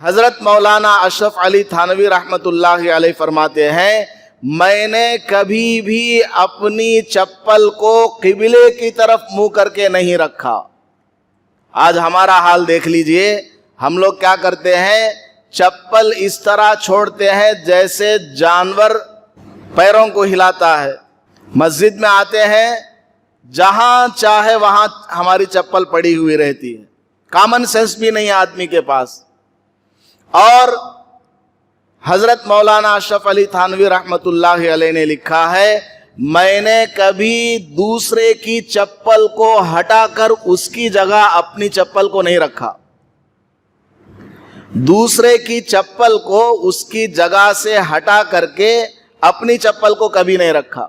حضرت مولانا اشرف علی تھانوی رحمت اللہ علیہ فرماتے ہیں میں نے کبھی بھی اپنی چپل کو قبلے کی طرف منہ کر کے نہیں رکھا۔ آج ہمارا حال دیکھ لیجئے، ہم لوگ کیا کرتے ہیں، چپل اس طرح چھوڑتے ہیں جیسے جانور پیروں کو ہلاتا ہے۔ مسجد میں آتے ہیں، جہاں چاہے وہاں ہماری چپل پڑی ہوئی رہتی ہے، کامن سینس بھی نہیں ہے آدمی کے پاس۔ اور حضرت مولانا اشرف علی تھانوی رحمت اللہ علیہ نے لکھا ہے میں نے کبھی دوسرے کی چپل کو ہٹا کر اس کی جگہ اپنی چپل کو نہیں رکھا، دوسرے کی چپل کو اس کی جگہ سے ہٹا کر کے اپنی چپل کو کبھی نہیں رکھا۔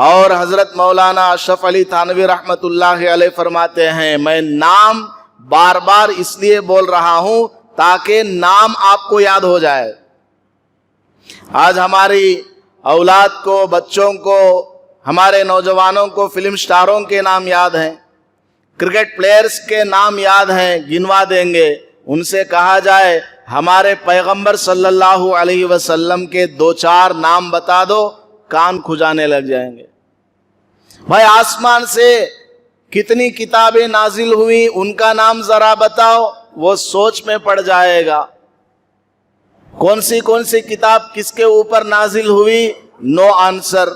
اور حضرت مولانا اشرف علی تھانوی رحمت اللہ علیہ فرماتے ہیں میں نام بار بار اس لیے بول رہا ہوں تاکہ نام آپ کو یاد ہو جائے۔ آج ہماری اولاد کو، بچوں کو، ہمارے نوجوانوں کو فلم سٹاروں کے نام یاد ہیں، کرکٹ پلیئرز کے نام یاد ہیں، گنوا دیں گے۔ ان سے کہا جائے ہمارے پیغمبر صلی اللہ علیہ وسلم کے 2-4 نام بتا دو، کان کھجانے لگ جائیں گے۔ بھائی آسمان سے کتنی کتابیں نازل ہوئی، ان کا نام ذرا بتاؤ، وہ سوچ میں پڑ جائے گا۔ کون سی کتاب کس کے اوپر نازل ہوئی، نو آنسر۔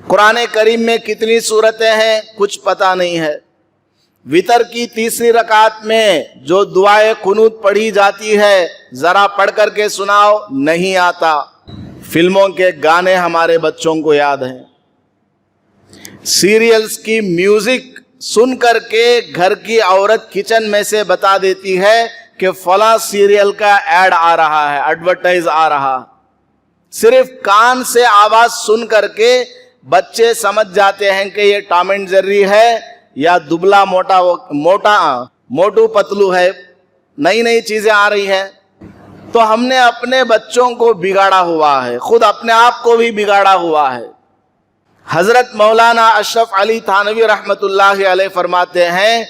قرآن کریم میں کتنی سورتیں ہیں، کچھ پتہ نہیں ہے۔ وتر کی تیسری رکعت میں جو دعائے قنوت پڑھی جاتی ہے ذرا پڑھ کر کے سناؤ، نہیں آتا۔ فلموں کے گانے ہمارے بچوں کو یاد ہیں، سیریلز کی میوزک سن کر کے گھر کی عورت کچن میں سے بتا دیتی ہے کہ فلاں سیریل کا ایڈ آ رہا ہے، ایڈورٹائز آ رہا۔ صرف کان سے آواز سن کر کے بچے سمجھ جاتے ہیں کہ یہ ٹام اینڈ جیری ہے یا دبلا موٹو پتلو ہے، نئی نئی چیزیں آ رہی ہیں۔ تو ہم نے اپنے بچوں کو بگاڑا ہوا ہے، خود اپنے آپ کو بھی بگاڑا ہوا ہے۔ حضرت مولانا اشرف علی تھانوی رحمت اللہ علیہ فرماتے ہیں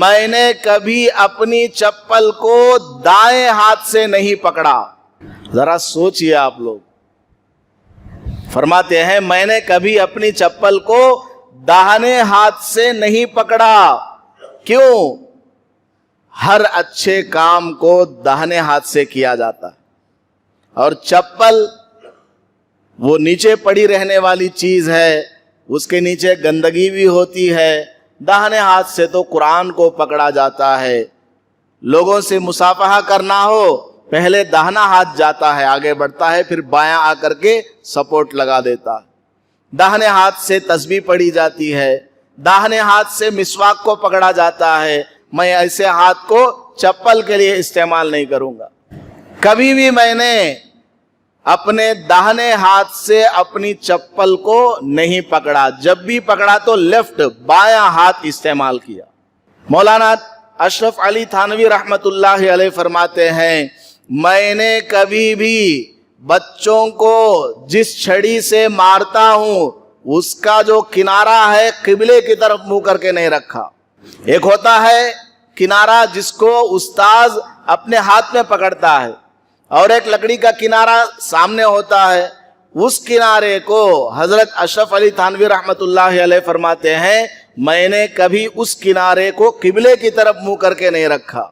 میں نے کبھی اپنی چپل کو دائیں ہاتھ سے نہیں پکڑا۔ ذرا سوچئے آپ لوگ، فرماتے ہیں میں نے کبھی اپنی چپل کو داہنے ہاتھ سے نہیں پکڑا۔ کیوں؟ ہر اچھے کام کو داہنے ہاتھ سے کیا جاتا ہے، اور چپل وہ نیچے پڑی رہنے والی چیز ہے، اس کے نیچے گندگی بھی ہوتی ہے۔ داہنے ہاتھ سے تو قرآن کو پکڑا جاتا ہے۔ لوگوں سے مصافحہ کرنا ہو، پہلے داہنا ہاتھ جاتا ہے، آگے بڑھتا ہے، پھر بایاں آ کر کے سپورٹ لگا دیتا ہے۔ داہنے ہاتھ سے تسبیح پڑھی جاتی ہے، داہنے ہاتھ سے مسواک کو پکڑا جاتا ہے۔ میں ایسے ہاتھ کو چپل کے لیے استعمال نہیں کروں گا۔ کبھی بھی میں نے اپنے داہنے ہاتھ سے اپنی چپل کو نہیں پکڑا، جب بھی پکڑا تو لیفٹ بایاں ہاتھ استعمال کیا۔ مولانا اشرف علی تھانوی رحمت اللہ علیہ فرماتے ہیں میں نے کبھی بھی بچوں کو جس چھڑی سے مارتا ہوں اس کا جو کنارہ ہے قبلے کی طرف منہ کر کے نہیں رکھا۔ ایک ہوتا ہے کنارہ جس کو استاذ اپنے ہاتھ میں پکڑتا ہے، اور ایک لکڑی کا کنارہ سامنے ہوتا ہے، اس کنارے کو حضرت اشرف علی تھانوی رحمت اللہ علیہ فرماتے ہیں میں نے کبھی اس کنارے کو قبلے کی طرف منہ کر کے نہیں رکھا۔